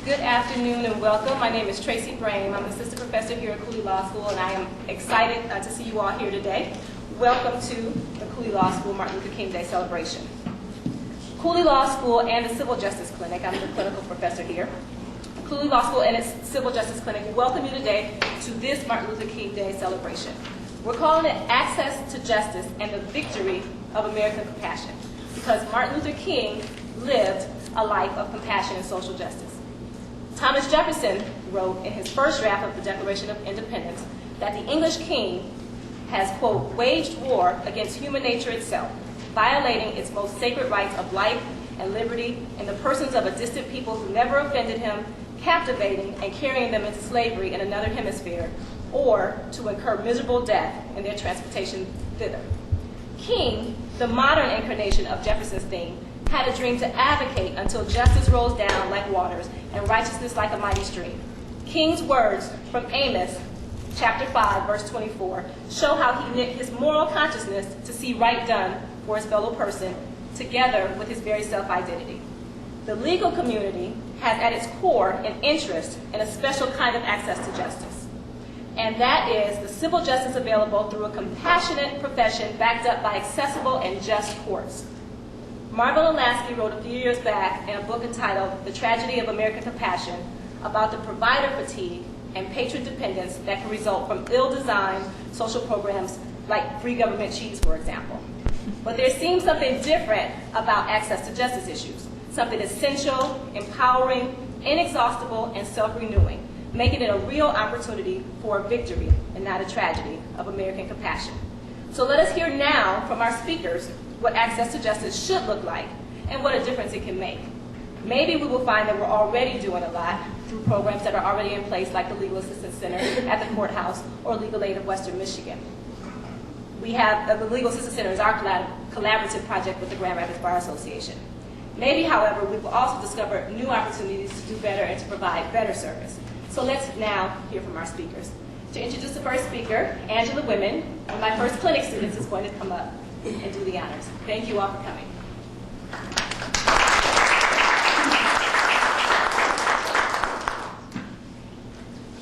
Good afternoon and welcome. My name is Tracy Brame. I'm an assistant professor here at Cooley Law School, and I am excited to see you all here today. Welcome to the Cooley Law School Martin Luther King Day celebration. Cooley Law School and the Civil Justice Clinic, I'm the clinical professor here. Cooley Law School and its Civil Justice Clinic welcome you today to this Martin Luther King Day celebration. We're calling it Access to Justice and the Victory of American Compassion, because Martin Luther King lived a life of compassion and social justice. Thomas Jefferson wrote in his first draft of the Declaration of Independence that the English king has, quote, waged war against human nature itself, violating its most sacred rights of life and liberty in the persons of a distant people who never offended him, captivating and carrying them into slavery in another hemisphere, or to incur miserable death in their transportation thither. King, the modern incarnation of Jefferson's theme, had a dream to advocate until justice rolls down like waters and righteousness like a mighty stream. King's words from Amos, chapter 5, verse 24, show how he knit his moral consciousness to see right done for his fellow person, together with his very self-identity. The legal community has at its core an interest in a special kind of access to justice, and that is the civil justice available through a compassionate profession backed up by accessible and just courts. Marvin Lasky wrote a few years back in a book entitled The Tragedy of American Compassion about the provider fatigue and patron dependence that can result from ill-designed social programs like free government cheese, for example. But there seems something different about access to justice issues, something essential, empowering, inexhaustible, and self-renewing, making it a real opportunity for a victory and not a tragedy of American compassion. So let us hear now from our speakers what access to justice should look like and what a difference it can make. Maybe we will find that we're already doing a lot through programs that are already in place, like the Legal Assistance Center at the courthouse or Legal Aid of Western Michigan. We have the Legal Assistance Center is our collaborative project with the Grand Rapids Bar Association. Maybe, however, we will also discover new opportunities to do better and to provide better service. So let's now hear from our speakers. To introduce the first speaker, Angela Women, one of my first clinic students, is going to come up and do the honors. Thank you all for coming.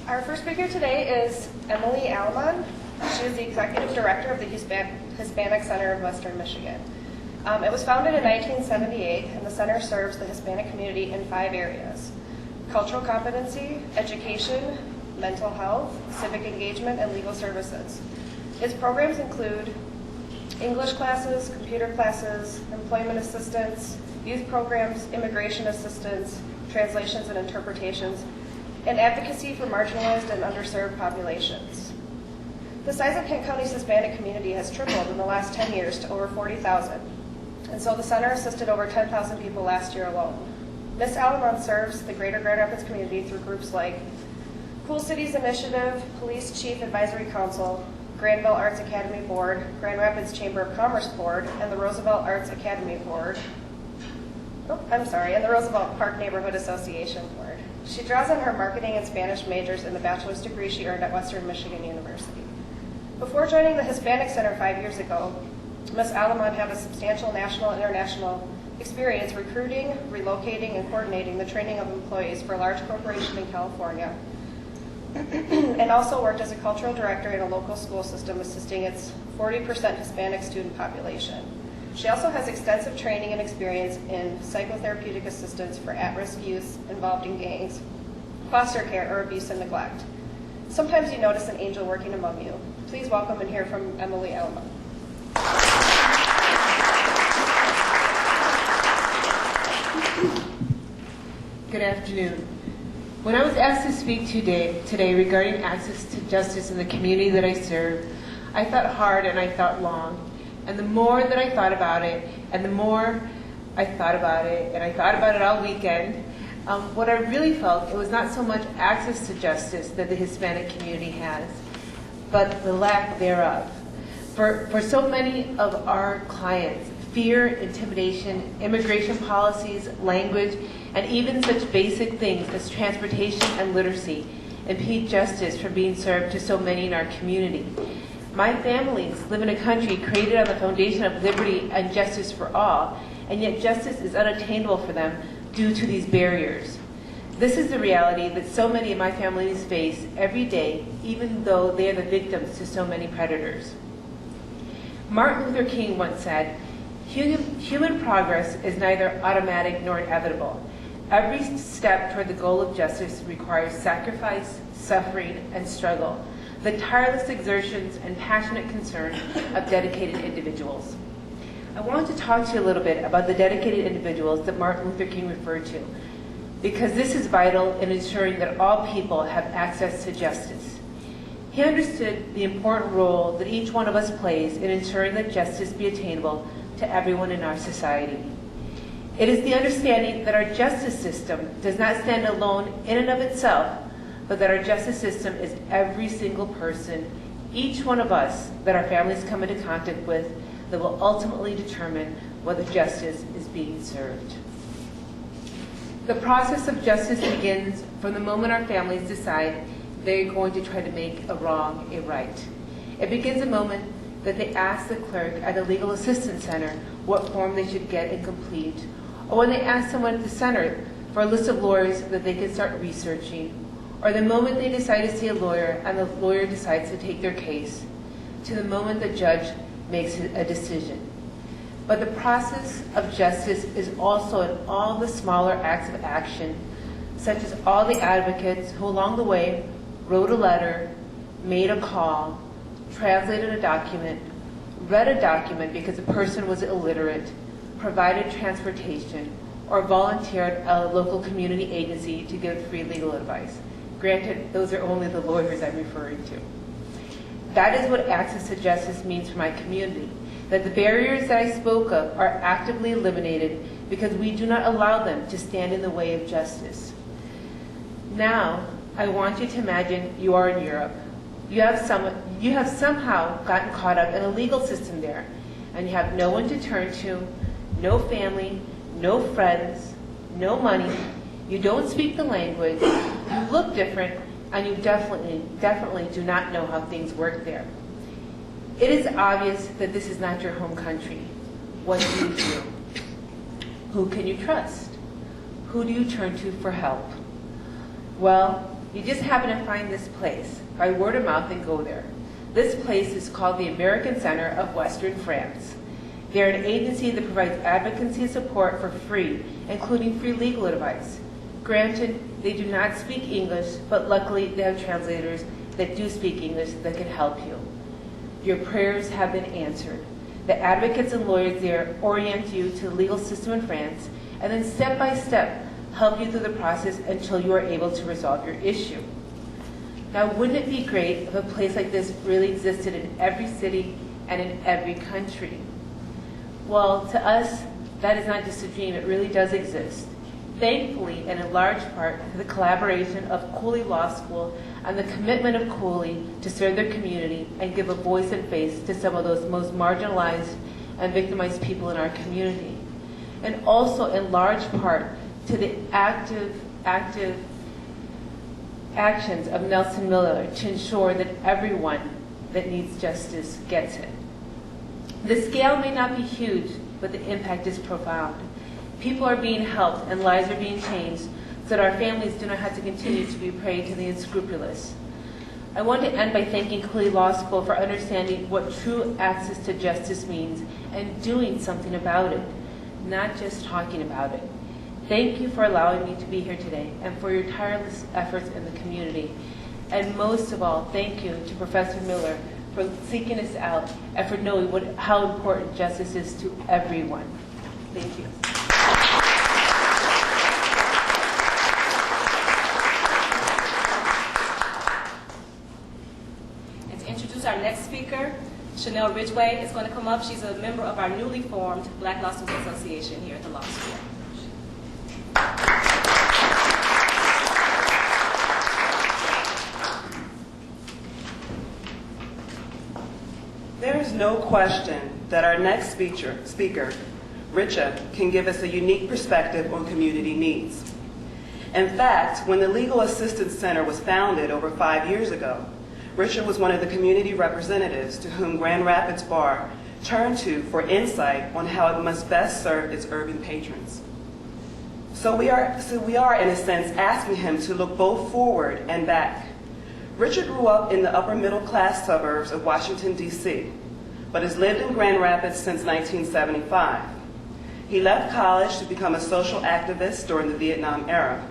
Our first speaker today is Emily Alamon. She is the Executive Director of the Hispanic Center of Western Michigan. It was founded in 1978, and the center serves the Hispanic community in 5 areas: cultural competency, education, mental health, civic engagement, and legal services. Its programs include English classes, computer classes, employment assistance, youth programs, immigration assistance, translations and interpretations, and advocacy for marginalized and underserved populations. The size of Kent County's Hispanic community has tripled in the last 10 years to over 40,000, and so the center assisted over 10,000 people last year alone. Ms. Alamon serves the greater Grand Rapids community through groups like Cool Cities Initiative, Police Chief Advisory Council, Granville Arts Academy Board, Grand Rapids Chamber of Commerce Board, and the Roosevelt Arts Academy Board. And the Roosevelt Park Neighborhood Association Board. She draws on her marketing and Spanish majors in the bachelor's degree she earned at Western Michigan University. Before joining the Hispanic Center 5 years ago, Ms. Alamon had a substantial national and international experience recruiting, relocating, and coordinating the training of employees for a large corporation in California, and also worked as a cultural director in a local school system assisting its 40% Hispanic student population. She also has extensive training and experience in psychotherapeutic assistance for at-risk youth involved in gangs, foster care, or abuse and neglect. Sometimes you notice an angel working among you. Please welcome and hear from Emily Alamon. Good afternoon. When I was asked to speak today regarding access to justice in the community that I serve, I thought hard and I thought long. And the more that I thought about it, and the more I thought about it, and I thought about it all weekend, what I really felt, it was not so much access to justice that the Hispanic community has, but the lack thereof. For so many of our clients, fear, intimidation, immigration policies, language, and even such basic things as transportation and literacy impede justice from being served to so many in our community. My families live in a country created on the foundation of liberty and justice for all, and yet justice is unattainable for them due to these barriers. This is the reality that so many of my families face every day, even though they are the victims to so many predators. Martin Luther King once said, "Human progress is neither automatic nor inevitable. Every step toward the goal of justice requires sacrifice, suffering, and struggle, the tireless exertions and passionate concern of dedicated individuals." I want to talk to you a little bit about the dedicated individuals that Martin Luther King referred to, because this is vital in ensuring that all people have access to justice. He understood the important role that each one of us plays in ensuring that justice be attainable to everyone in our society. It is the understanding that our justice system does not stand alone in and of itself, but that our justice system is every single person, each one of us, that our families come into contact with, that will ultimately determine whether justice is being served. The process of justice begins from the moment our families decide they're going to try to make a wrong a right. It begins the moment that they ask the clerk at the Legal Assistance Center what form they should get and complete, or when they ask someone at the center for a list of lawyers that they can start researching, or the moment they decide to see a lawyer and the lawyer decides to take their case, to the moment the judge makes a decision. But the process of justice is also in all the smaller acts of action, such as all the advocates who along the way wrote a letter, made a call, translated a document, read a document because the person was illiterate, provided transportation, or volunteered at a local community agency to give free legal advice. Granted, those are only the lawyers I'm referring to. That is what access to justice means for my community, that the barriers that I spoke of are actively eliminated because we do not allow them to stand in the way of justice. Now, I want you to imagine you are in Europe. You have somehow gotten caught up in a legal system there, and you have no one to turn to, no family, no friends, no money. You don't speak the language, you look different, and you definitely do not know how things work there. It is obvious that this is not your home country. What do you do? Who can you trust? Who do you turn to for help? Well, you just happen to find this place by word of mouth and go there. This place is called the American Center of Western France. They're an agency that provides advocacy and support for free, including free legal advice. Granted, they do not speak English, but luckily they have translators that do speak English that can help you. Your prayers have been answered. The advocates and lawyers there orient you to the legal system in France, and then step by step help you through the process until you are able to resolve your issue. Now, wouldn't it be great if a place like this really existed in every city and in every country? Well, to us, that is not just a dream, it really does exist. Thankfully, and in large part, to the collaboration of Cooley Law School and the commitment of Cooley to serve their community and give a voice and face to some of those most marginalized and victimized people in our community. And also, in large part, to the active actions of Nelson Miller to ensure that everyone that needs justice gets it. The scale may not be huge, but the impact is profound. People are being helped and lives are being changed so that our families do not have to continue to be prey to the unscrupulous. I want to end by thanking Cooley Law School for understanding what true access to justice means and doing something about it, not just talking about it. Thank you for allowing me to be here today and for your tireless efforts in the community. And most of all, thank you to Professor Miller for seeking us out and for knowing how important justice is to everyone. Thank you. And to introduce our next speaker, Chanel Ridgway is going to come up. She's a member of our newly formed Black Law Students Association here at the law school. There is no question that our next speaker, Richa, can give us a unique perspective on community needs. In fact, when the Legal Assistance Center was founded over 5 years ago, Richa was one of the community representatives to whom Grand Rapids Bar turned to for insight on how it must best serve its urban patrons. So we are, in a sense, asking him to look both forward and back. Richard grew up in the upper middle class suburbs of Washington, D.C., but has lived in Grand Rapids since 1975. He left college to become a social activist during the Vietnam era.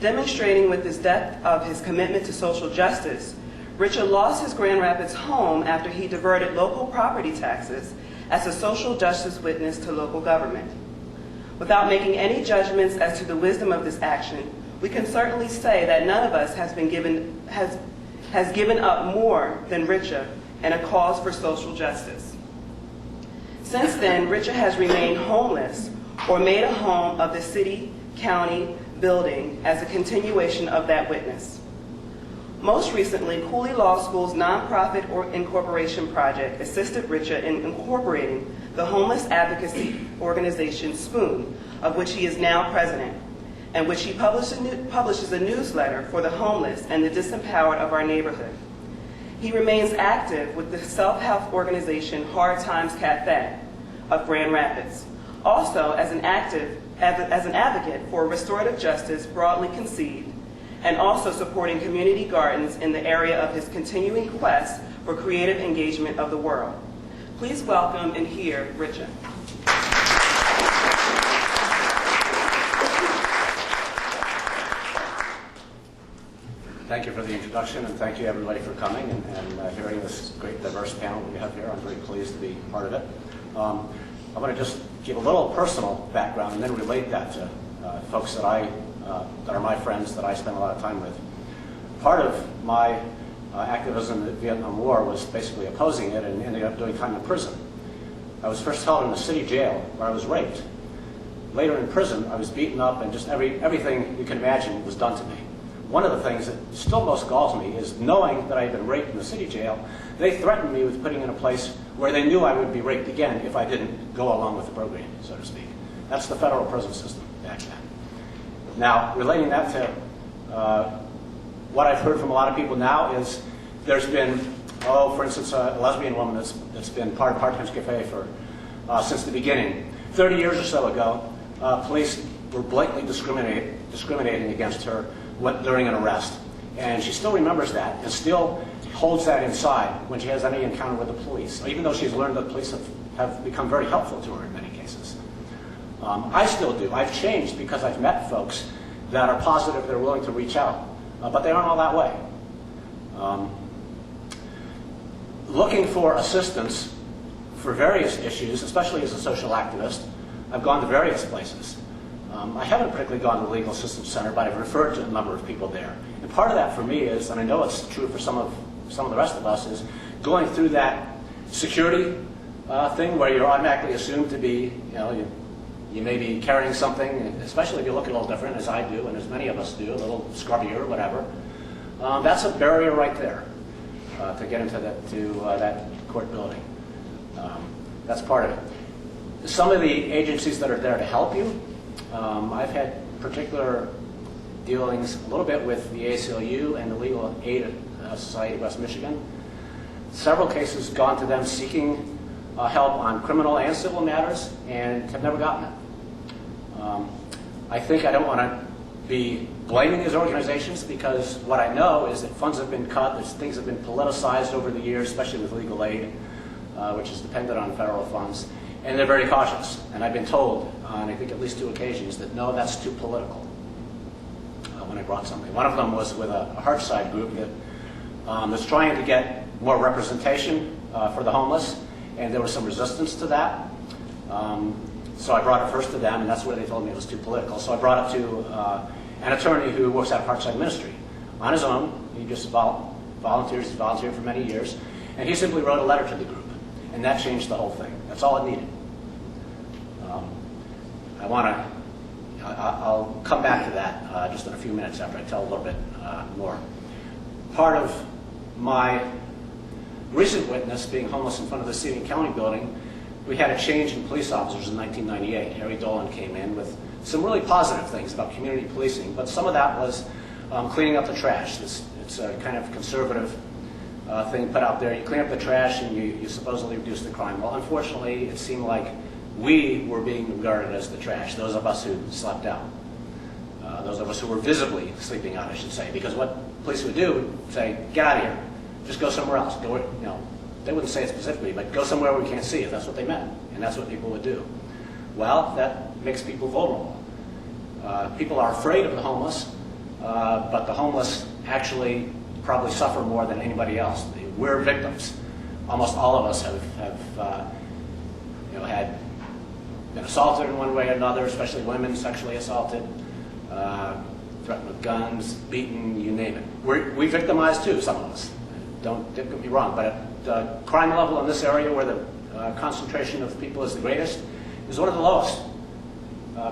Demonstrating with his depth of his commitment to social justice, Richard lost his Grand Rapids home after he diverted local property taxes as a social justice witness to local government. Without making any judgments as to the wisdom of this action, we can certainly say that none of us has given up more than Richard in a cause for social justice. Since then, Richard has remained homeless or made a home of the city, county, building as a continuation of that witness. Most recently, Cooley Law School's nonprofit incorporation project assisted Richard in incorporating the homeless advocacy organization SPOON, of which he is now president, and which he publishes a newsletter for the homeless and the disempowered of our neighborhood. He remains active with the self-help organization Hard Times Cafe of Grand Rapids, also as an advocate for restorative justice broadly conceived, and also supporting community gardens in the area of his continuing quest for creative engagement of the world. Please welcome and hear Richard. Thank you for the introduction, and thank you everybody for coming and hearing this great diverse panel that we have here. I'm very pleased to be part of it. I want to just give a little personal background and then relate that to folks that are my friends that I spend a lot of time with. Part of my activism in the Vietnam War was basically opposing it and ended up doing time in prison. I was first held in the city jail where I was raped. Later in prison, I was beaten up and just everything you can imagine was done to me. One of the things that still most galls me is knowing that I had been raped in the city jail, they threatened me with putting in a place where they knew I would be raped again if I didn't go along with the program, so to speak. That's the federal prison system back then. Now, relating that to what I've heard from a lot of people now is there's been, for instance, a lesbian woman that's been part of Hard Times Cafe since the beginning. 30 years or so ago, police were blatantly discriminating against her during an arrest. And she still remembers that and still holds that inside when she has any encounter with the police, even though she's learned that the police have become very helpful to her in many cases. I still do. I've changed because I've met folks that are positive, that are willing to reach out, but they aren't all that way. Looking for assistance for various issues, especially as a social activist, I've gone to various places. I haven't particularly gone to the Legal Assistance Center, but I've referred to a number of people there. And part of that for me is, and I know it's true for some of the rest of us, is going through that security thing where you're automatically assumed to be, you may be carrying something, especially if you look a little different, as I do, and as many of us do, a little scrubbier or whatever. That's a barrier right there to get into that court building. That's part of it. Some of the agencies that are there to help you, I've had particular dealings a little bit with the ACLU and the Legal Aid Society of West Michigan. Several cases gone to them seeking help on criminal and civil matters and have never gotten it. I think I don't want to be blaming these organizations because what I know is that funds have been cut, things have been politicized over the years, especially with legal aid, which is dependent on federal funds, and they're very cautious. And I've been told on I think at least 2 occasions that no, that's too political when I brought something. One of them was with a Hearthside group that was trying to get more representation for the homeless, and there was some resistance to that. So I brought it first to them, and that's where they told me it was too political. So I brought it to an attorney who works out of Hearthside Ministry. On his own, he just volunteers, he's volunteered for many years, and he simply wrote a letter to the group, and that changed the whole thing. That's all it needed. I'll come back to that just in a few minutes after I tell a little bit more. Part of my recent witness being homeless in front of the city and county building, we had a change in police officers in 1998. Harry Dolan came in with some really positive things about community policing, but some of that was cleaning up the trash. It's a kind of conservative thing put out there. You clean up the trash and you supposedly reduce the crime. Well, unfortunately, it seemed like we were being regarded as the trash, those of us who slept out. those of us who were visibly sleeping out, I should say, because what police would do would say, get out of here, just go somewhere else. Go, they wouldn't say it specifically, but go somewhere where we can't see you. That's what they meant, and that's what people would do. Well, that makes people vulnerable. People are afraid of the homeless, but the homeless actually probably suffer more than anybody else. We're victims. Almost all of us have had been assaulted in one way or another, especially women sexually assaulted, threatened with guns, beaten, you name it. We victimize too, some of us. Don't get me wrong, but at the crime level in this area where the concentration of people is the greatest is one of the lowest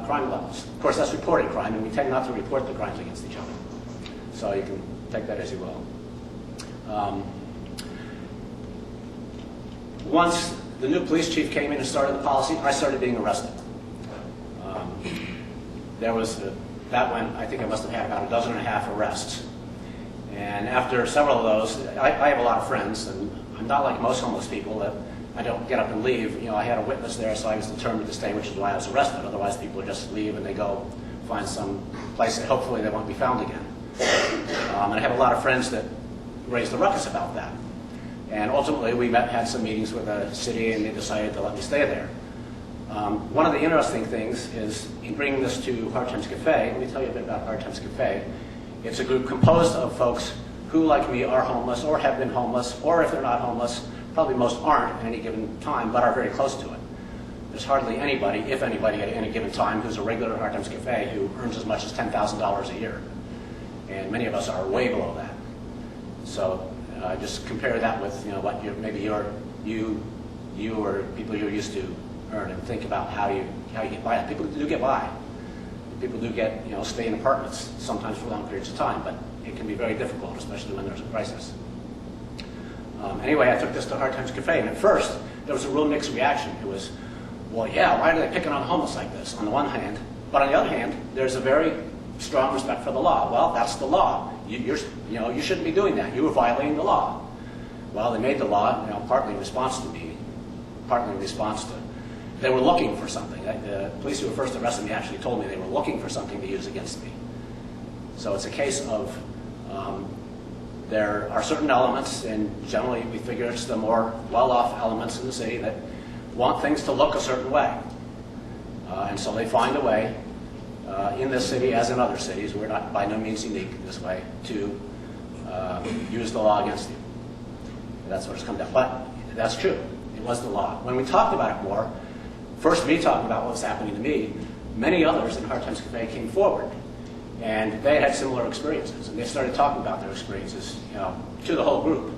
crime levels. Of course, that's reported crime, and we tend not to report the crimes against each other. So you can take that as you will. Once the new police chief came in and started the policy, I started being arrested. That went, I think I must have had about 12.5 arrests. And after several of those, I have a lot of friends, and I'm not like most homeless people that I don't get up and leave. I had a witness there, so I was determined to stay, which is why I was arrested. Otherwise, people just leave and they go find some place that hopefully they won't be found again. And I have a lot of friends that raised a ruckus about that. And ultimately, we had some meetings with the city, and they decided to let me stay there. One of the interesting things is, in bringing this to Hard Times Cafe, let me tell you a bit about Hard Times Cafe. It's a group composed of folks who, like me, are homeless or have been homeless, or if they're not homeless, probably most aren't at any given time, but are very close to it. There's hardly anybody, if anybody at any given time, who's a regular at Hard Times Cafe who earns as much as $10,000 a year. And many of us are way below that. So just compare that with what maybe you or people you're used to earn, and think about how you get by. People do get by. People do get stay in apartments sometimes for long periods of time, but it can be very difficult, especially when there's a crisis. Anyway, I took this to Hard Times Cafe, and at first there was a real mixed reaction. It was, well, yeah, why are they picking on the homeless like this? On the one hand, but on the other hand, there's a very strong respect for the law. Well, that's the law. You shouldn't be doing that. You were violating the law. Well, they made the law, partly in response to me, partly in response to. They were looking for something. The police who first arrested me actually told me they were looking for something to use against me. So it's a case of there are certain elements, and generally we figure it's the more well-off elements in the city that want things to look a certain way. And so they find a way in this city, as in other cities, we're not by no means unique this way, to use the law against you. That's what it's come down. But that's true. It was the law. When we talked about it more, first me talking about what was happening to me, many others in Hard Times Cafe came forward. And they had similar experiences. And they started talking about their experiences to the whole group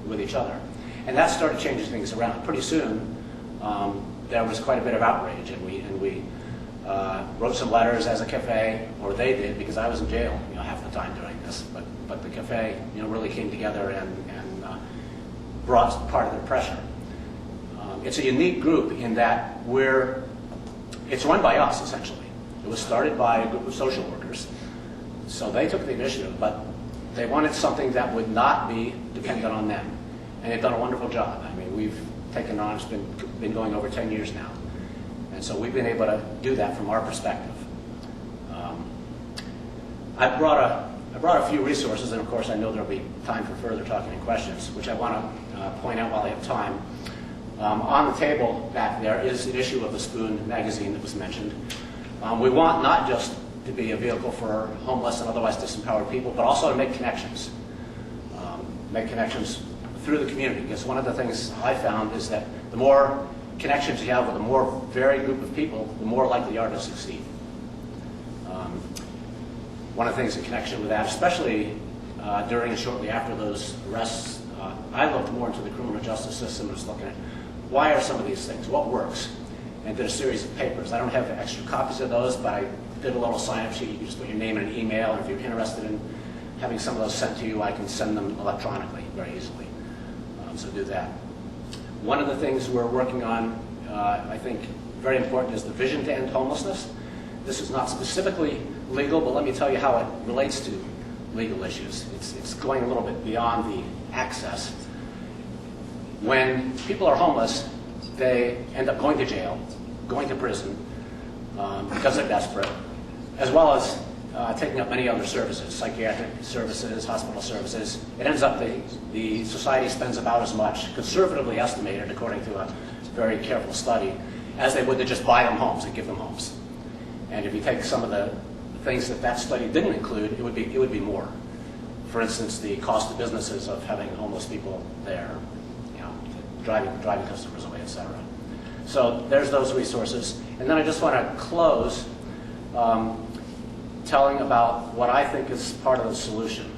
with each other. And that started changing things around. Pretty soon, there was quite a bit of outrage. And we wrote some letters as a cafe, or they did, because I was in jail half the time during this. But the cafe really came together and brought part of their pressure. It's a unique group in that it's run by us, essentially. It was started by a group of social workers. So they took the initiative, but they wanted something that would not be dependent on them. And they've done a wonderful job. I mean, we've taken on, it's been going over 10 years now. And so we've been able to do that from our perspective. I brought a few resources, and of course I know there'll be time for further talking and questions, which I want to point out while I have time. On the table back there is an issue of the Spoon magazine that was mentioned. We want not just to be a vehicle for homeless and otherwise disempowered people, but also to make connections. Make connections through the community, because one of the things I found is that the more connections you have with a more varied group of people, the more likely you are to succeed. One of the things in connection with that, especially during and shortly after those arrests, I looked more into the criminal justice system and was looking at why are some of these things, what works, and did a series of papers. I don't have extra copies of those, but I did a little sign-up sheet. You can just put your name in an email, and if you're interested in having some of those sent to you, I can send them electronically very easily. So do that. One of the things we're working on, I think very important, is the vision to end homelessness. This is not specifically legal, but let me tell you how it relates to legal issues. It's going a little bit beyond the access. When people are homeless, they end up going to jail, going to prison, because they're desperate, as well as taking up many other services, psychiatric services, hospital services. It ends up the society spends about as much, conservatively estimated according to a very careful study, as they would to just buy them homes and give them homes. And if you take some of the things that study didn't include, it would be more. For instance, the cost to businesses of having homeless people there, driving customers away, etc. So there's those resources. And then I just want to close telling about what I think is part of the solution.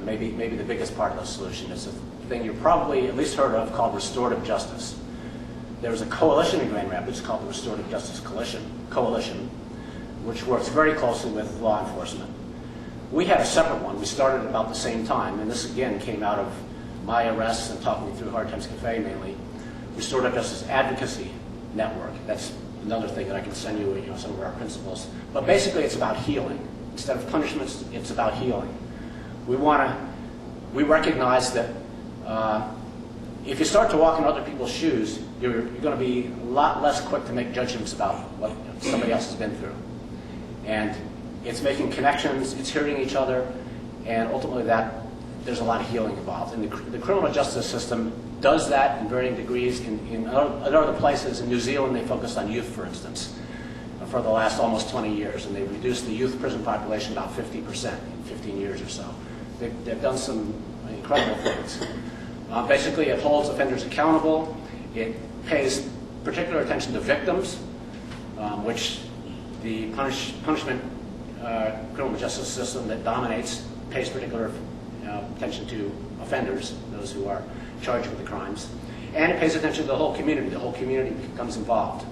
Maybe the biggest part of the solution is a thing you've probably at least heard of called restorative justice. There's a coalition in Grand Rapids called the Restorative Justice Coalition, which works very closely with law enforcement. We had a separate one. We started about the same time, and this again came out of my arrests and talking through Hard Times Cafe mainly. Restorative Justice Advocacy Network. That's another thing that I can send you, some of our principles. But basically, it's about healing. Instead of punishments, it's about healing. We recognize that if you start to walk in other people's shoes, you're going to be a lot less quick to make judgments about what somebody else has been through. And it's making connections, it's hearing each other, and ultimately there's a lot of healing involved. And the criminal justice system does that in varying degrees. In other places, in New Zealand, they focused on youth, for instance, for the last almost 20 years, and they've reduced the youth prison population about 50% in 15 years or so. They've done some incredible things. Basically, it holds offenders accountable. It pays particular attention to victims, which the punishment criminal justice system that dominates pays particular attention to offenders, those who are charged with the crimes. And it pays attention to the whole community. The whole community becomes involved.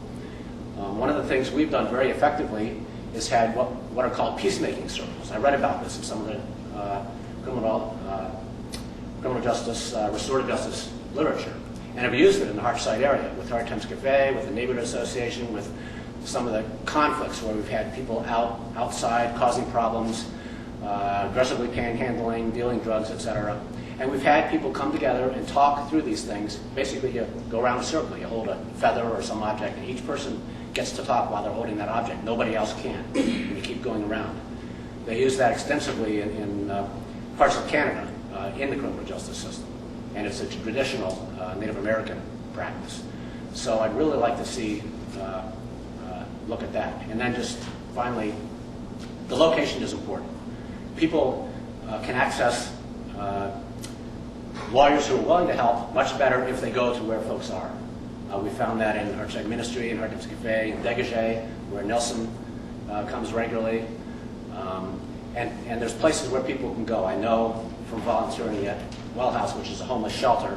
One of the things we've done very effectively is had what are called peacemaking circles. I read about this in some of the criminal justice, restorative justice literature. And I've used it in the Hartside area with Hard Times Cafe, with the neighborhood association, with some of the conflicts where we've had people outside causing problems, aggressively panhandling, dealing drugs, etc. And we've had people come together and talk through these things. Basically, you go around a circle. You hold a feather or some object, and each person gets to talk while they're holding that object. Nobody else can. And you keep going around. They use that extensively in parts of Canada in the criminal justice system. And it's a traditional Native American practice. So I'd really like to see look at that. And then just finally, the location is important. People can access lawyers who are willing to help much better if they go to where folks are. We found that in Hartside Ministry, in Hard Times Cafe, in Dégagé, where Nelson comes regularly. And there's places where people can go. I know from volunteering at Well House, which is a homeless shelter,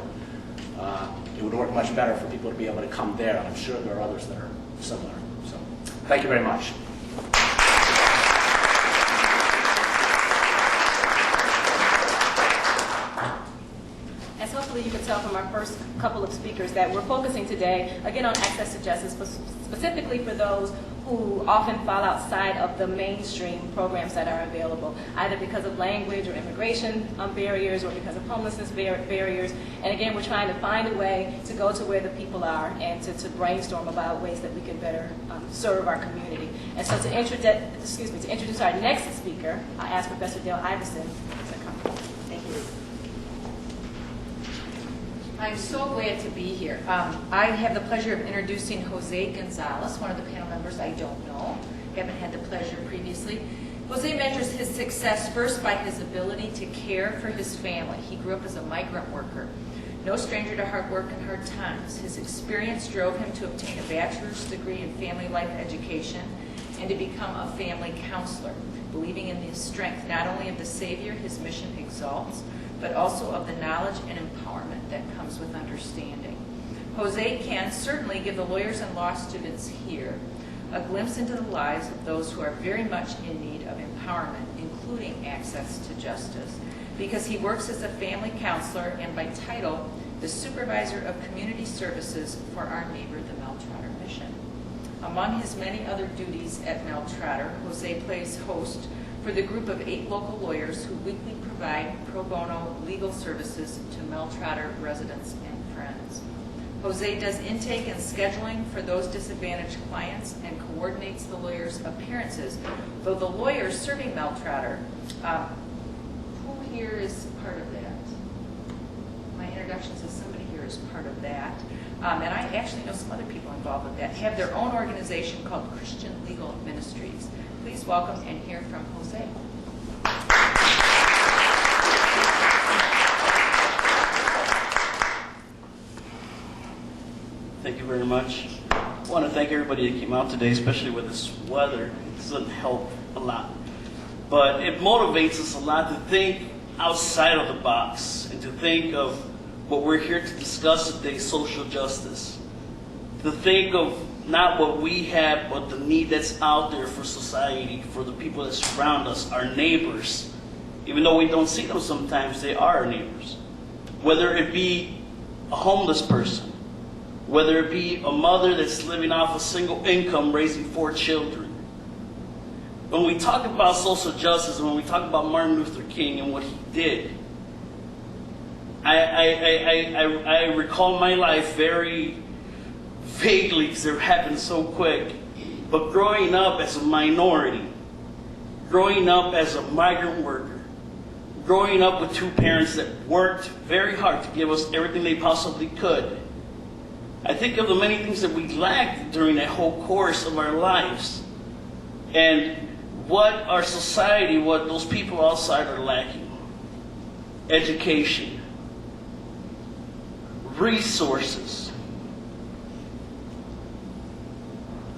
it would work much better for people to be able to come there. And I'm sure there are others that are similar. So thank you very much. As hopefully you can tell from our first couple of speakers that we're focusing today, again, on access to justice, specifically for those who often fall outside of the mainstream programs that are available, either because of language or immigration barriers or because of homelessness barriers. And again, we're trying to find a way to go to where the people are and to brainstorm about ways that we can better serve our community. And so to introduce our next speaker, I ask Professor Dale Iverson to come. Thank you. I'm so glad to be here. I have the pleasure of introducing Jose Gonzalez, one of the panel members I don't know. Haven't had the pleasure previously. Jose measures his success first by his ability to care for his family. He grew up as a migrant worker, no stranger to hard work and hard times. His experience drove him to obtain a bachelor's degree in family life education and to become a family counselor, believing in the strength not only of the Savior his mission exalts, but also of the knowledge and empowerment that comes with understanding. Jose can certainly give the lawyers and law students here a glimpse into the lives of those who are very much in need of empowerment, including access to justice, because he works as a family counselor and by title, the Supervisor of Community Services for our neighbor, the Mel Trotter Mission. Among his many other duties at Mel Trotter, Jose plays host for the group of 8 local lawyers who weekly provide pro bono legal services to Mel Trotter residents and friends. Jose does intake and scheduling for those disadvantaged clients and coordinates the lawyer's appearances. Though the lawyer serving Mel Trotter, who here is part of that? My introduction says somebody here is part of that. And I actually know some other people involved with that, have their own organization called Christian Legal Ministries. Please welcome and hear from Jose. Thank you very much. I want to thank everybody that came out today, especially with this weather. It doesn't help a lot. But it motivates us a lot to think outside of the box and to think of what we're here to discuss today, social justice. To think of not what we have, but the need that's out there for society, for the people that surround us, our neighbors. Even though we don't see them sometimes, they are our neighbors. Whether it be a homeless person, whether it be a mother that's living off a single income raising 4 children. When we talk about social justice, and when we talk about Martin Luther King and what he did, I recall my life very vaguely because it happened so quick. But growing up as a minority, growing up as a migrant worker, growing up with 2 parents that worked very hard to give us everything they possibly could, I think of the many things that we lacked during that whole course of our lives. And what our society, what those people outside are lacking. Education. Resources.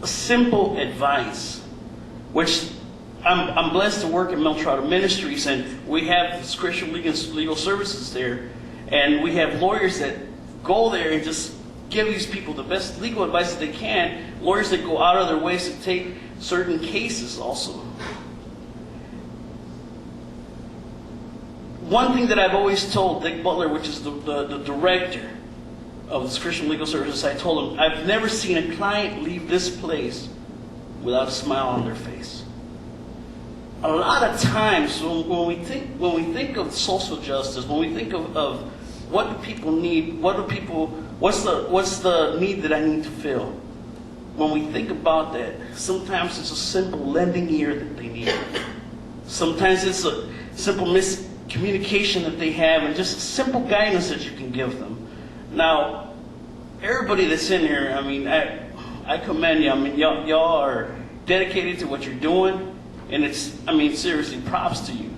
Simple advice. Which I'm blessed to work at Mel Trotter Ministries, and we have this Christian legal services there. And we have lawyers that go there and just give these people the best legal advice that they can, lawyers that go out of their ways to take certain cases also. One thing that I've always told Dick Butler, which is the director of this Christian Legal Services, I told him, I've never seen a client leave this place without a smile on their face. A lot of times when we think of social justice, when we think of what do people need, what's the need that I need to fill? When we think about that, sometimes it's a simple lending ear that they need. Sometimes it's a simple miscommunication that they have and just simple guidance that you can give them. Now, everybody that's in here, I mean, I commend you. I mean, y'all are dedicated to what you're doing, and seriously, props to you.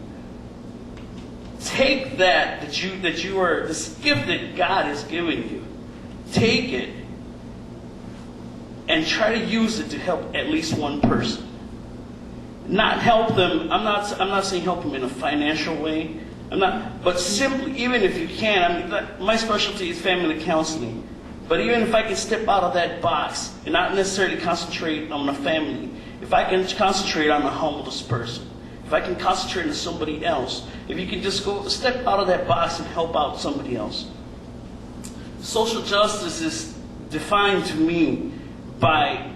Take that you are, this gift that God has given you, take it and try to use it to help at least one person. Not help them, I'm not saying help them in a financial way, but simply, even if you can, my specialty is family counseling, but even if I can step out of that box and not necessarily concentrate on the family, if I can concentrate on the homeless person, if I can concentrate on somebody else, if you can just go step out of that box and help out somebody else. Social justice is defined to me by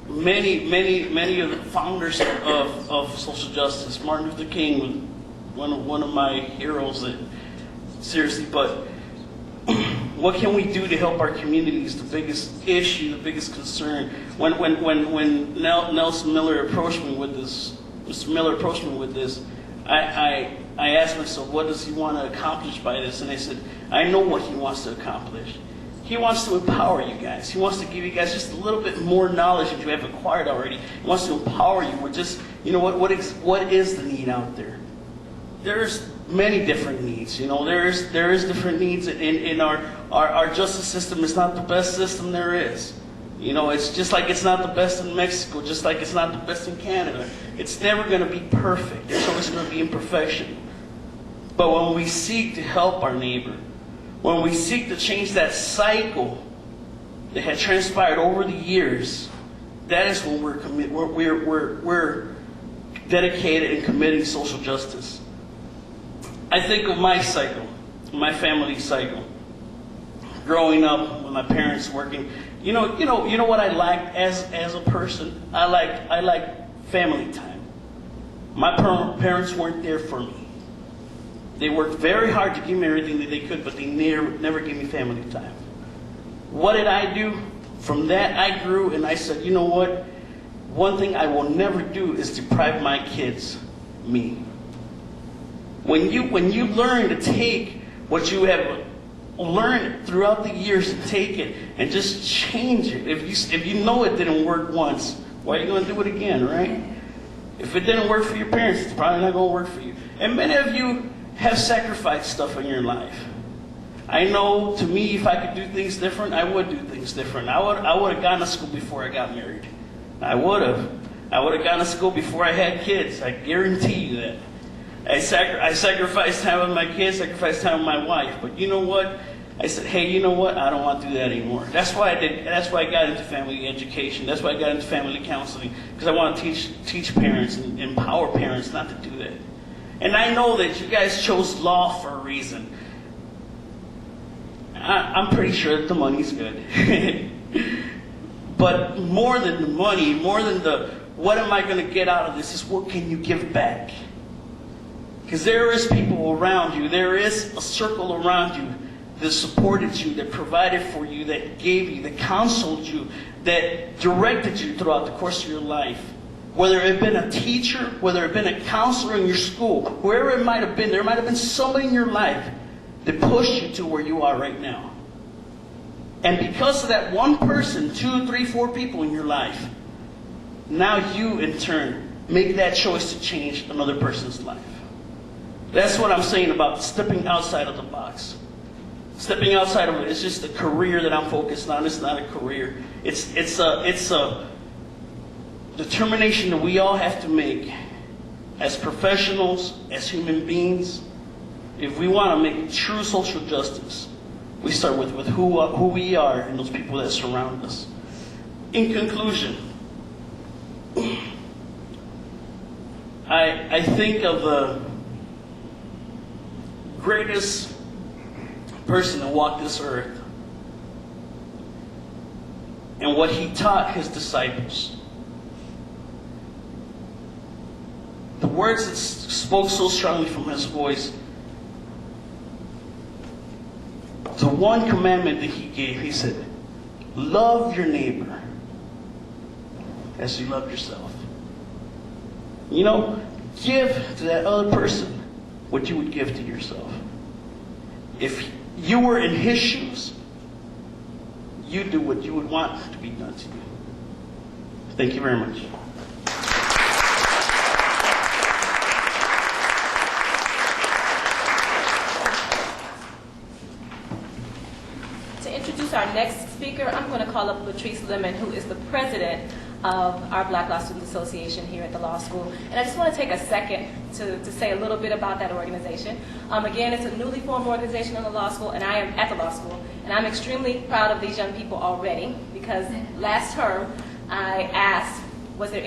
many of the founders of social justice. Martin Luther King was one of my heroes. Seriously, but what can we do to help our communities? The biggest issue, the biggest concern. When Nelson Miller approached me with this, Mr. Miller approached me with this, I asked myself, what does he want to accomplish by this? And I said, I know what he wants to accomplish. He wants to empower you guys. He wants to give you guys just a little bit more knowledge that you have acquired already. He wants to empower you with just, what is the need out there? There's many different needs. There is different needs in our justice system. Is not the best system there is. It's just like it's not the best in Mexico, just like it's not the best in Canada. It's never going to be perfect. There's always going to be imperfection. But when we seek to help our neighbor, when we seek to change that cycle that had transpired over the years, that is when we're dedicated and committing social justice. I think of my cycle, my family cycle. Growing up with my parents working, you know what I liked as a person? I like family time. My parents weren't there for me. They worked very hard to give me everything that they could, but they never gave me family time. What did I do? From that, I grew and I said, you know what? One thing I will never do is deprive my kids me. When you learn to take what you have learned throughout the years, to take it and just change it. If you know it didn't work once, why are you going to do it again, right? If it didn't work for your parents, it's probably not going to work for you. And many of you have sacrificed stuff in your life. I know, to me, if I could do things different, I would do things different. I would have gone to school before I got married. I would have gone to school before I had kids. I guarantee you that. I sacrificed time with my kids, sacrificed time with my wife. But you know what? I said, hey, you know what? I don't want to do that anymore. That's why I got into family education. That's why I got into family counseling, because I want to teach parents and empower parents not to do that. And I know that you guys chose law for a reason. I'm pretty sure that the money's good. But more than the money, more than the what am I going to get out of this, is what can you give back? Because there is people around you, there is a circle around you that supported you, that provided for you, that gave you, that counseled you, that directed you throughout the course of your life. Whether it had been a teacher, whether it had been a counselor in your school, wherever it might have been, there might have been somebody in your life that pushed you to where you are right now. And because of that one person, 2, 3, 4 people in your life, now you in turn make that choice to change another person's life. That's what I'm saying about stepping outside of the box. Stepping outside of it, it's just a career that I'm focused on. It's not a career. It's a determination that we all have to make as professionals, as human beings. If we want to make true social justice, we start with who we are and those people that surround us. In conclusion, I think of the greatest person to walk this earth and what he taught his disciples. The words that spoke so strongly from his voice, the one commandment that he gave, he said, love your neighbor as you love yourself. You know, give to that other person what you would give to yourself. If you were in his shoes, you do what you would want to be done to you. Thank you very much. To introduce our next speaker, I'm going to call up Latrice Lemon, who is the president of our Black Law Student Association here at the law school. And I just want to take a second to say a little bit about that organization. Again, it's a newly formed organization in the law school, and I am at the law school. And I'm extremely proud of these young people already, because last term I asked whether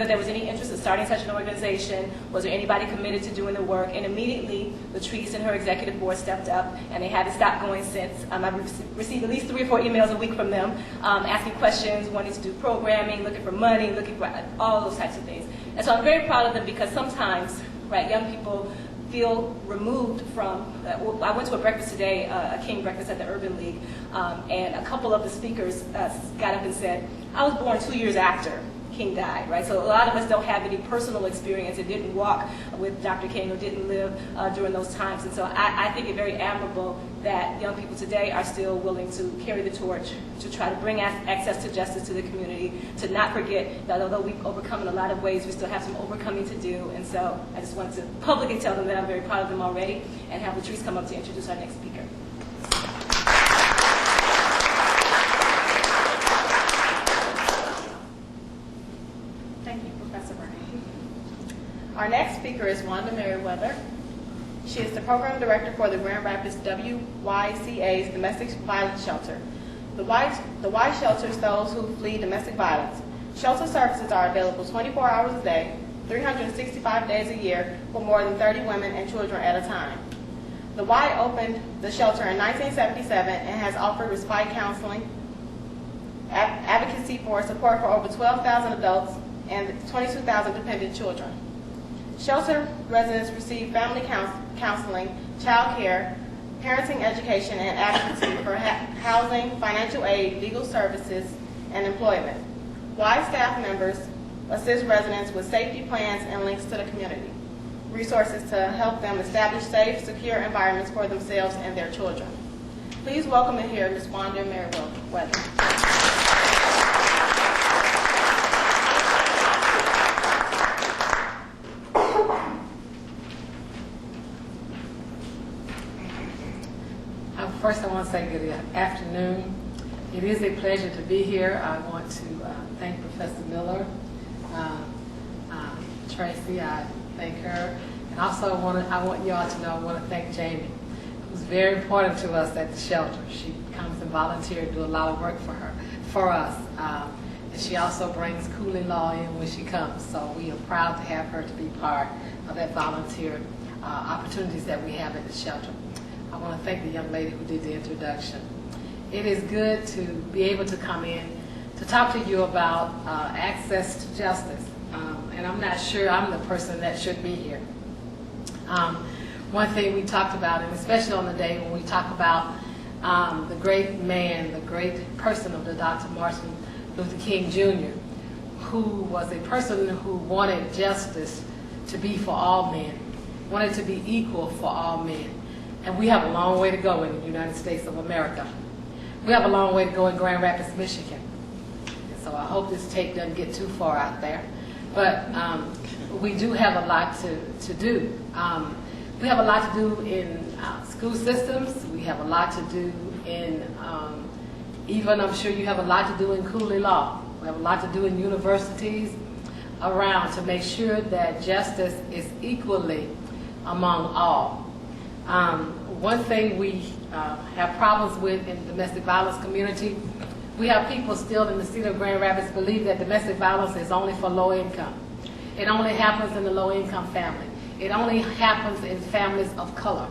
there was any interest in starting such an organization, was there anybody committed to doing the work, and immediately Latrice and her executive board stepped up, and they haven't stopped going since. I've received at least 3 or 4 emails a week from them, asking questions, wanting to do programming, looking for money, looking for all those types of things. And so I'm very proud of them, because sometimes, right, young people feel removed from, I went to a breakfast today, a King breakfast at the Urban League, and a couple of the speakers got up and said, I was born 2 years after King died, right? So a lot of us don't have any personal experience and didn't walk with Dr. King or didn't live during those times. And so I think it's very admirable that young people today are still willing to carry the torch to try to bring access to justice to the community, to not forget that although we've overcome in a lot of ways, we still have some overcoming to do. And so I just want to publicly tell them that I'm very proud of them already, and have Latrice come up to introduce our next speaker. Our next speaker is Wanda Merriweather. She is the program director for the Grand Rapids WYCA's Domestic Violence Shelter. The Y shelters those who flee domestic violence. Shelter services are available 24 hours a day, 365 days a year, for more than 30 women and children at a time. The Y opened the shelter in 1977 and has offered respite counseling, advocacy for support for over 12,000 adults and 22,000 dependent children. Shelter residents receive family counseling, child care, parenting education, and advocacy for housing, financial aid, legal services, and employment. Y staff members assist residents with safety plans and links to the community, resources to help them establish safe, secure environments for themselves and their children. Please welcome in here Ms. Wanda Merriweather. First, I want to say good afternoon. It is a pleasure to be here. I want to thank Professor Miller, Tracy. I thank her, and also I want you all to know I want to thank Jamie, who's very important to us at the shelter. She comes and volunteers to do a lot of work for us, and she also brings Cooley Law in when she comes. So we are proud to have her to be part of that volunteer opportunities that we have at the shelter. I want to thank the young lady who did the introduction. It is good to be able to come in to talk to you about access to justice. And I'm not sure I'm the person that should be here. One thing we talked about, and especially on the day when we talk about the great man, the great person of the Dr. Martin Luther King Jr., who was a person who wanted justice to be for all men, wanted to be equal for all men. And we have a long way to go in the United States of America. We have a long way to go in Grand Rapids, Michigan. And so I hope this tape doesn't get too far out there. But we do have a lot to do. We have a lot to do in school systems. We have a lot to do in, even I'm sure you have a lot to do in Cooley Law. We have a lot to do in universities around to make sure that justice is equally among all. One thing we have problems with in the domestic violence community, we have people still in the city of Grand Rapids believe that domestic violence is only for low income. It only happens in the low income family. It only happens in families of color.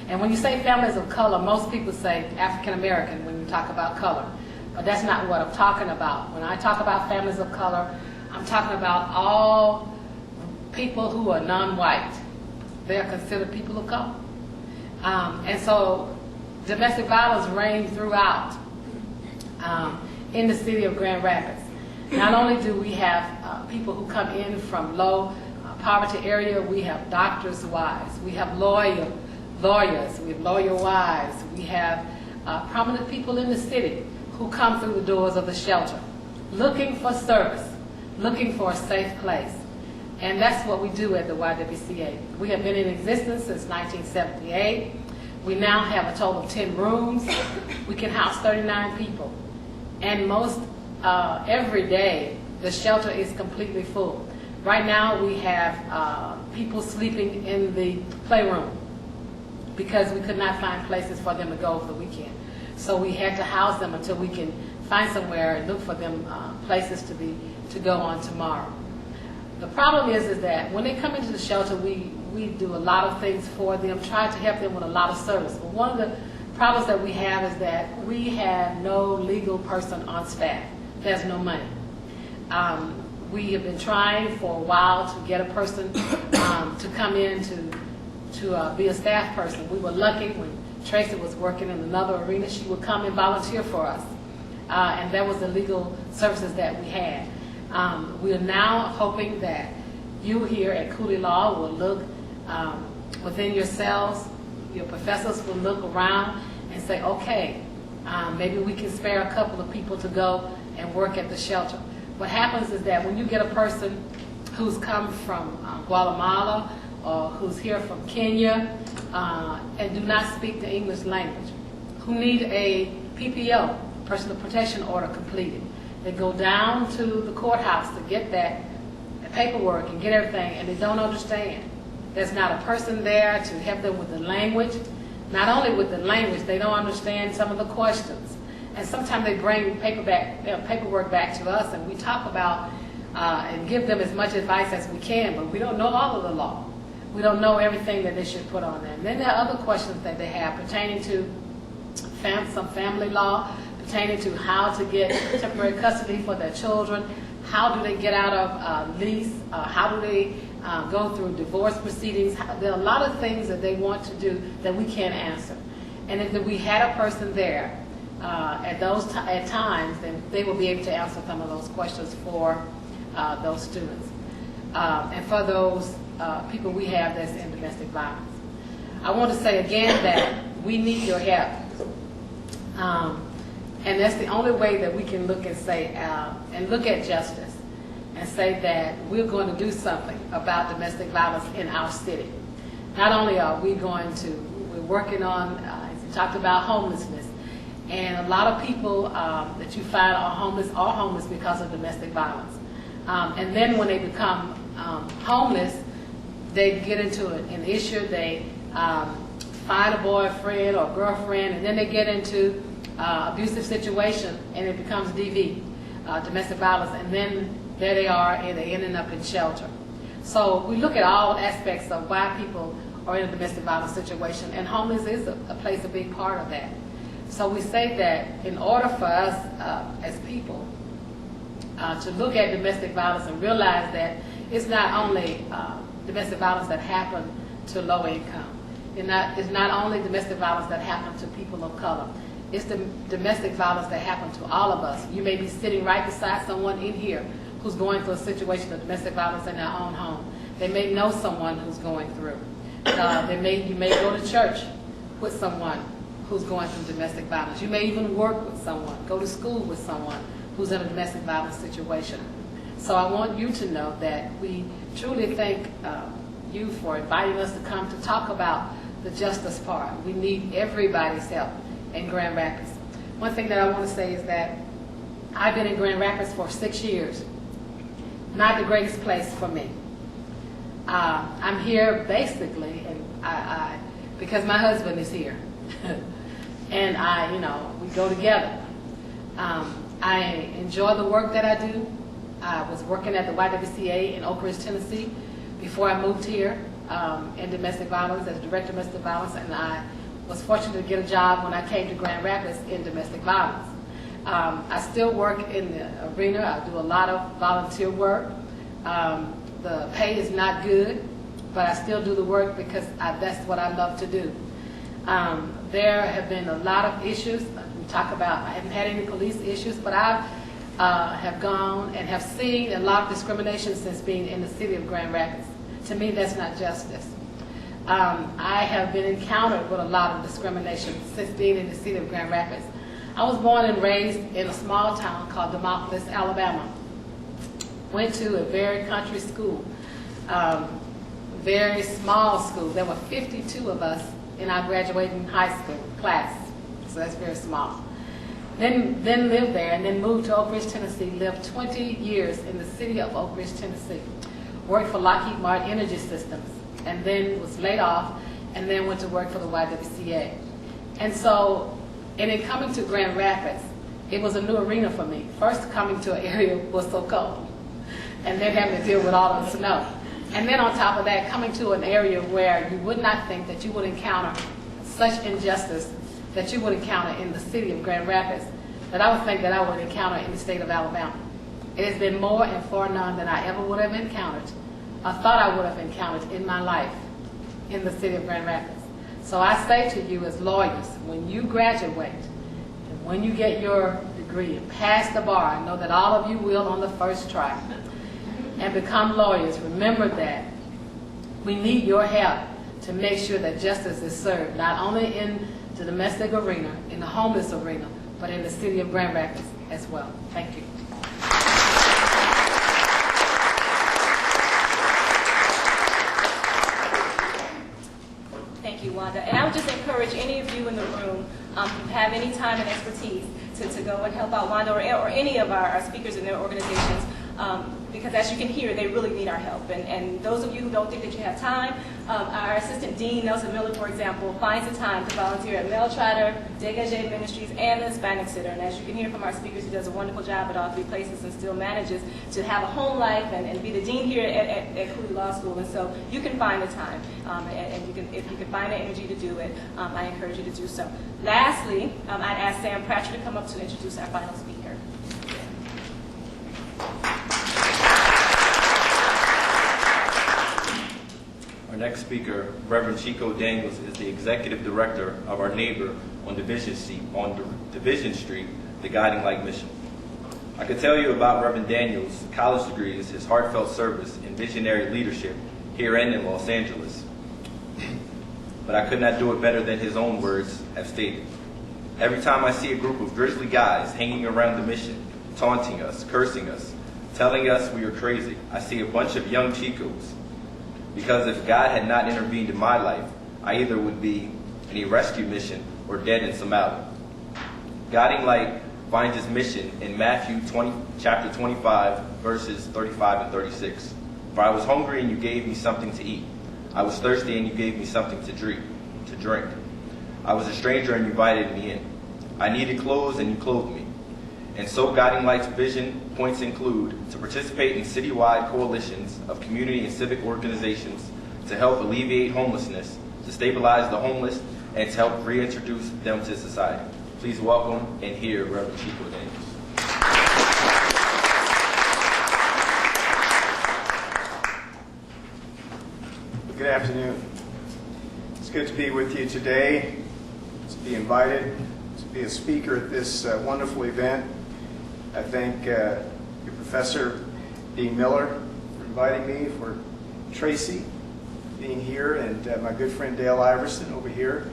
And when you say families of color, most people say African American when you talk about color. But that's not what I'm talking about. When I talk about families of color, I'm talking about all people who are non-white. They are considered people of color. And so domestic violence reigns throughout in the city of Grand Rapids. Not only do we have people who come in from low poverty area, we have doctors' wives, we have lawyers, we have lawyer wives, we have prominent people in the city who come through the doors of the shelter looking for service, looking for a safe place. And that's what we do at the YWCA. We have been in existence since 1978. We now have a total of 10 rooms. We can house 39 people. And most every day, the shelter is completely full. Right now, we have people sleeping in the playroom because we could not find places for them to go over the weekend. So we had to house them until we can find somewhere and look for them places to go on tomorrow. The problem is that when they come into the shelter, we do a lot of things for them, try to help them with a lot of service. But one of the problems that we have is that we have no legal person on staff. There's no money. We have been trying for a while to get a person to come in to be a staff person. We were lucky when Tracy was working in another arena, she would come and volunteer for us. And that was the legal services that we had. We are now hoping that you here at Cooley Law will look within yourselves, your professors will look around and say, okay, maybe we can spare a couple of people to go and work at the shelter. What happens is that when you get a person who's come from Guatemala or who's here from Kenya and do not speak the English language, who need a PPO, personal protection order, completed, they go down to the courthouse to get that paperwork and get everything, and they don't understand. There's not a person there to help them with the language. Not only with the language, they don't understand some of the questions. And sometimes they bring paperwork back to us, and we talk about and give them as much advice as we can, but we don't know all of the law. We don't know everything that they should put on there. And then there are other questions that they have pertaining to some family law, pertaining to how to get temporary custody for their children, how do they get out of lease, how do they go through divorce proceedings. There are a lot of things that they want to do that we can't answer. And if we had a person there at times, then they will be able to answer some of those questions for those students and for those people we have that's in domestic violence. I want to say again that we need your help. And that's the only way that we can look and say, and look at justice and say that we're going to do something about domestic violence in our city. Not only are we we're working on, as you talked about, homelessness. And a lot of people that you find are homeless because of domestic violence. And then when they become homeless, they get into an issue, they find a boyfriend or girlfriend, and then they get into abusive situation, and it becomes DV, domestic violence, and then there they are, and they're ending up in shelter. So we look at all aspects of why people are in a domestic violence situation, and homeless plays a big part of that. So we say that in order for us as people to look at domestic violence and realize that it's not only domestic violence that happen to low income. It's not only domestic violence that happen to people of color. It's the domestic violence that happen to all of us. You may be sitting right beside someone in here who's going through a situation of domestic violence in their own home. They may know someone who's going through. You may go to church with someone who's going through domestic violence. You may even work with someone, go to school with someone who's in a domestic violence situation. So I want you to know that we truly thank you for inviting us to come to talk about the justice part. We need everybody's help in Grand Rapids. One thing that I want to say is that I've been in Grand Rapids for 6 years. Not the greatest place for me. I'm here basically, and because my husband is here, and we go together. I enjoy the work that I do. I was working at the YWCA in Oak Ridge, Tennessee, before I moved here in domestic violence as director of domestic violence, and I was fortunate to get a job when I came to Grand Rapids in domestic violence. I still work in the arena. I do a lot of volunteer work. The pay is not good, but I still do the work because that's what I love to do. There have been a lot of issues. We talk about, I haven't had any police issues, but I have gone and have seen a lot of discrimination since being in the city of Grand Rapids. To me, that's not justice. I have been encountered with a lot of discrimination since being in the city of Grand Rapids. I was born and raised in a small town called Demopolis, Alabama. Went to a very country school, very small school. There were 52 of us in our graduating high school class, so that's very small. Then lived there and then moved to Oak Ridge, Tennessee, lived 20 years in the city of Oak Ridge, Tennessee. Worked for Lockheed Martin Energy Systems, and then was laid off, and then went to work for the YWCA. And so, and in coming to Grand Rapids, it was a new arena for me. First, coming to an area was so cold, and then having to deal with all of the snow. And then on top of that, coming to an area where you would not think that you would encounter such injustice that you would encounter in the city of Grand Rapids, that I would think that I would encounter in the state of Alabama. It has been more and far none than I ever would have encountered, or thought I would have encountered in my life in the city of Grand Rapids. So I say to you as lawyers, when you graduate, and when you get your degree and pass the bar, I know that all of you will on the first try, and become lawyers, remember that we need your help to make sure that justice is served, not only in the domestic arena, in the homeless arena, but in the city of Grand Rapids as well. Thank you. Thank you, Wanda. And I would just encourage any of you in the room who have any time and expertise to go and help out Wanda or any of our speakers in their organizations, because as you can hear, they really need our help. And those of you who don't think that you have time, our Assistant Dean, Nelson Miller, for example, finds the time to volunteer at Mel Trotter, Dégagé Ministries, and the Hispanic Center. And as you can hear from our speakers, he does a wonderful job at all three places and still manages to have a home life and be the dean here at Cooley Law School. And so you can find the time, and you can, if you can find the energy to do it, I encourage you to do so. Lastly, I'd ask Sam Pratchett to come up to introduce our final speaker. Our next speaker, Reverend Chico Daniels, is the Executive Director of our neighbor on Division Street, the Guiding Light Mission. I could tell you about Reverend Daniels' college degrees, his heartfelt service, and visionary leadership here and in Los Angeles. But I could not do it better than his own words have stated. Every time I see a group of grizzly guys hanging around the mission, taunting us, cursing us, telling us we are crazy, I see a bunch of young Chicos. Because if God had not intervened in my life, I either would be in a rescue mission or dead in Somalia. Guiding Light finds its mission in Matthew chapter 25, verses 35 and 36. For I was hungry and you gave me something to eat. I was thirsty and you gave me something to drink. I was a stranger and you invited me in. I needed clothes and you clothed me. And so Guiding Light's vision points include to participate in citywide coalitions of community and civic organizations to help alleviate homelessness, to stabilize the homeless, and to help reintroduce them to society. Please welcome and hear Reverend Chico Daniels. Good afternoon. It's good to be with you today, to be invited to be a speaker at this wonderful event. I thank your Professor Dean Miller for inviting me, for Tracy being here, and my good friend Dale Iverson over here.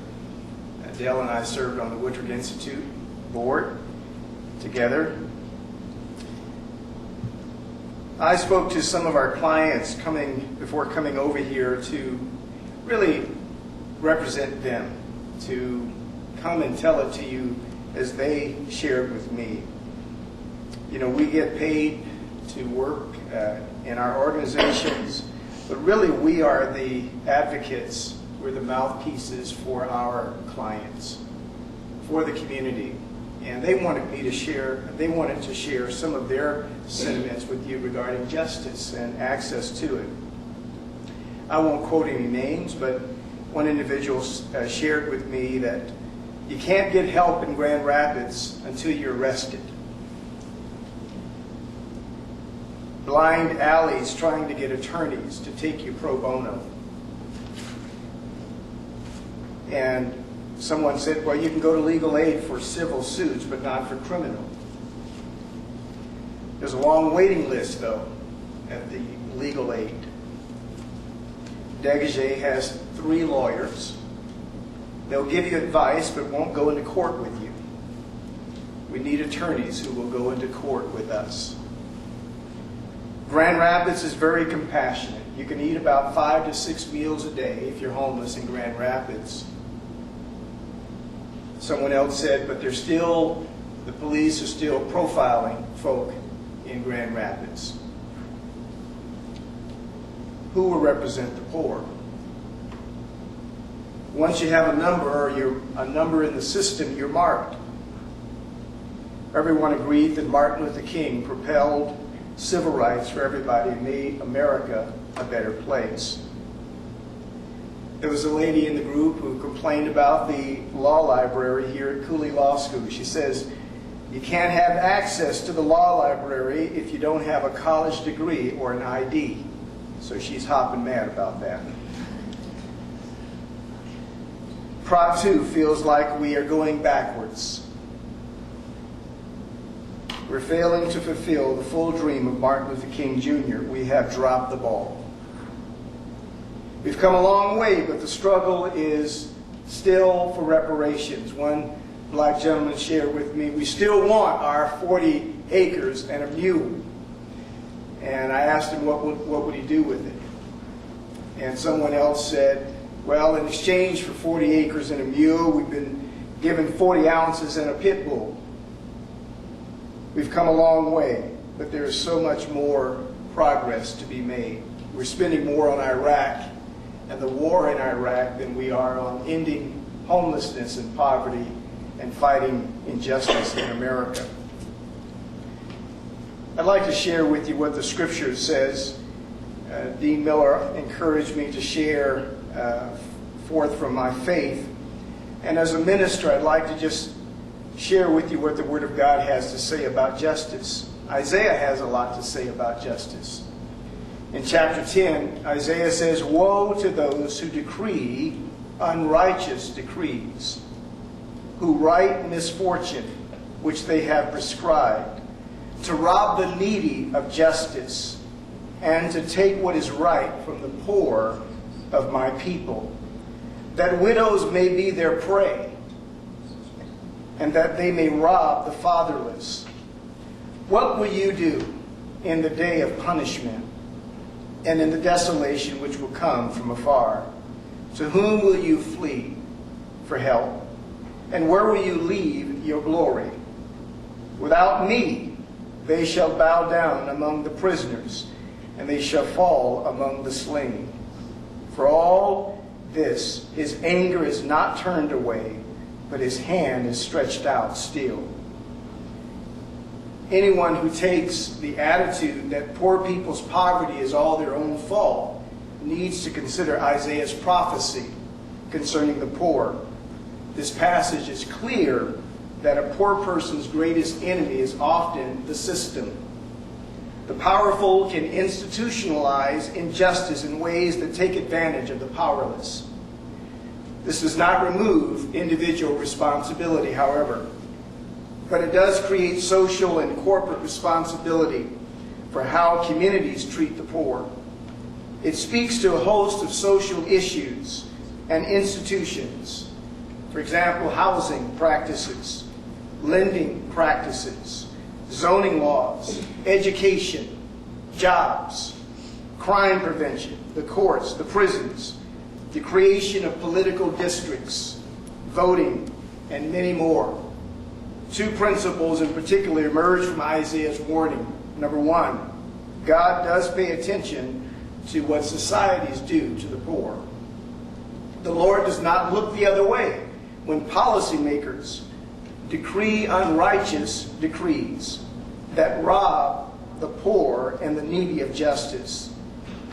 Dale and I served on the Woodward Institute board together. I spoke to some of our clients before coming over here to really represent them, to come and tell it to you as they shared with me. You know, we get paid to work in our organizations, but really we are the advocates, we're the mouthpieces for our clients, for the community. And they wanted to share some of their sentiments with you regarding justice and access to it. I won't quote any names, but one individual shared with me that you can't get help in Grand Rapids until you're arrested. Blind alleys trying to get attorneys to take you pro bono. And someone said, well, you can go to legal aid for civil suits, but not for criminal. There's a long waiting list, though, at the legal aid. Degage has 3 lawyers. They'll give you advice, but won't go into court with you. We need attorneys who will go into court with us. Grand Rapids is very compassionate. You can eat about 5 to 6 meals a day if you're homeless in Grand Rapids. Someone else said, but the police are still profiling folk in Grand Rapids. Who will represent the poor? Once you have a number, or you're a number in the system, you're marked. Everyone agreed that Martin Luther King propelled civil rights for everybody and made America a better place. There was a lady in the group who complained about the law library here at Cooley Law School. She says, you can't have access to the law library if you don't have a college degree or an ID. So she's hopping mad about that. Prop 2 feels like we are going backwards. We're failing to fulfill the full dream of Martin Luther King Jr. We have dropped the ball. We've come a long way, but the struggle is still for reparations. One black gentleman shared with me, we still want our 40 acres and a mule. And I asked him what would he do with it. And someone else said, well, in exchange for 40 acres and a mule, we've been given 40 ounces and a pit bull. We've come a long way, but there is so much more progress to be made. We're spending more on Iraq and the war in Iraq than we are on ending homelessness and poverty and fighting injustice in America. I'd like to share with you what the scripture says. Dean Miller encouraged me to share forth from my faith. And as a minister, I'd like to just share with you what the Word of God has to say about justice. Isaiah has a lot to say about justice. In chapter 10, Isaiah says, "Woe to those who decree unrighteous decrees, who write misfortune which they have prescribed, to rob the needy of justice, and to take what is right from the poor of my people, that widows may be their prey, and that they may rob the fatherless." What will you do in the day of punishment and in the desolation which will come from afar? To whom will you flee for help? And where will you leave your glory? Without me they shall bow down among the prisoners, and they shall fall among the slain. For all this, his anger is not turned away, but his hand is stretched out still. Anyone who takes the attitude that poor people's poverty is all their own fault needs to consider Isaiah's prophecy concerning the poor. This passage is clear that a poor person's greatest enemy is often the system. The powerful can institutionalize injustice in ways that take advantage of the powerless. This does not remove individual responsibility, however, but it does create social and corporate responsibility for how communities treat the poor. It speaks to a host of social issues and institutions. For example, housing practices, lending practices, zoning laws, education, jobs, crime prevention, the courts, the prisons, the creation of political districts, voting, and many more. Two principles in particular emerge from Isaiah's warning. Number one, God does pay attention to what societies do to the poor. The Lord does not look the other way when policymakers decree unrighteous decrees that rob the poor and the needy of justice.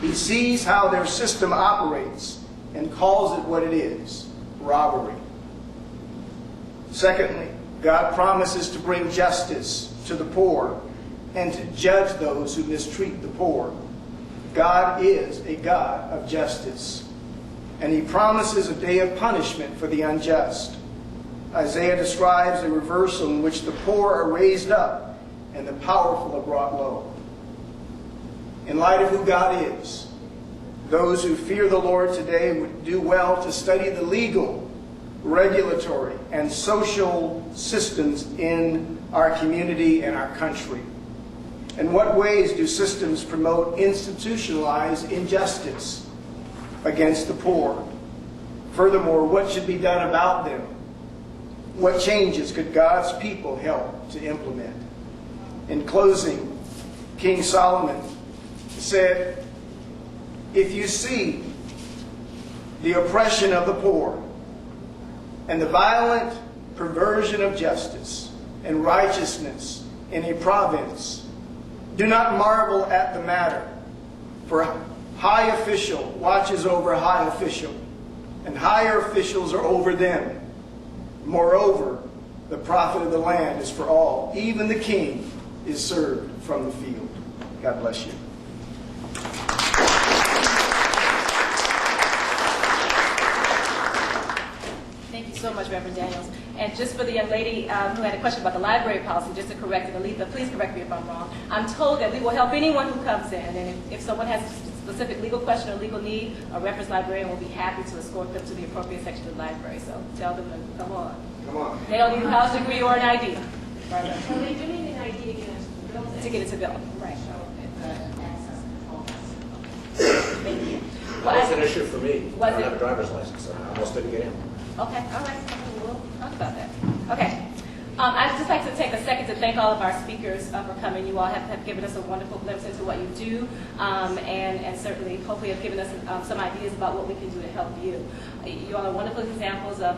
He sees how their system operates and calls it what it is, robbery. Secondly, God promises to bring justice to the poor and to judge those who mistreat the poor. God is a God of justice, and he promises a day of punishment for the unjust. Isaiah describes a reversal in which the poor are raised up and the powerful are brought low. In light of who God is, those who fear the Lord today would do well to study the legal, regulatory, and social systems in our community and our country. In what ways do systems promote institutionalized injustice against the poor? Furthermore, what should be done about them? What changes could God's people help to implement? In closing, King Solomon said, "If you see the oppression of the poor and the violent perversion of justice and righteousness in a province, do not marvel at the matter, for high official watches over high official, and higher officials are over them. Moreover, the profit of the land is for all. Even the king is served from the field." God bless you. Thank you so much, Reverend Daniels. And just for the young lady who had a question about the library policy, just to correct it, Alita, please correct me if I'm wrong. I'm told that we will help anyone who comes in, and if someone has a specific legal question or legal need, a reference librarian will be happy to escort them to the appropriate section of the library. So tell them to come on. Come on. They don't need a house degree or an ID. Right. Well, they do need an ID to get into the building. To get into the building. Right. Access control. Thank you. Well, that's an issue for me. Was I don't it? have a driver's license, so I almost didn't get in. Okay, all right. We'll talk about that. Okay. I'd just like to take a second to thank all of our speakers for coming. You all have given us a wonderful glimpse into what you do, and certainly, hopefully, have given us some ideas about what we can do to help you. You all are wonderful examples of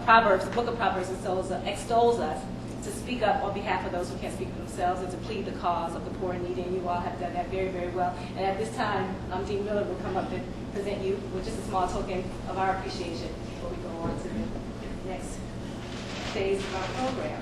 Proverbs. The book of Proverbs extols us to speak up on behalf of those who can't speak for themselves and to plead the cause of the poor and needy, and you all have done that very, very well. And at this time, Dean Miller will come up and present you with just a small token of our appreciation before we go on to the next phase of our program.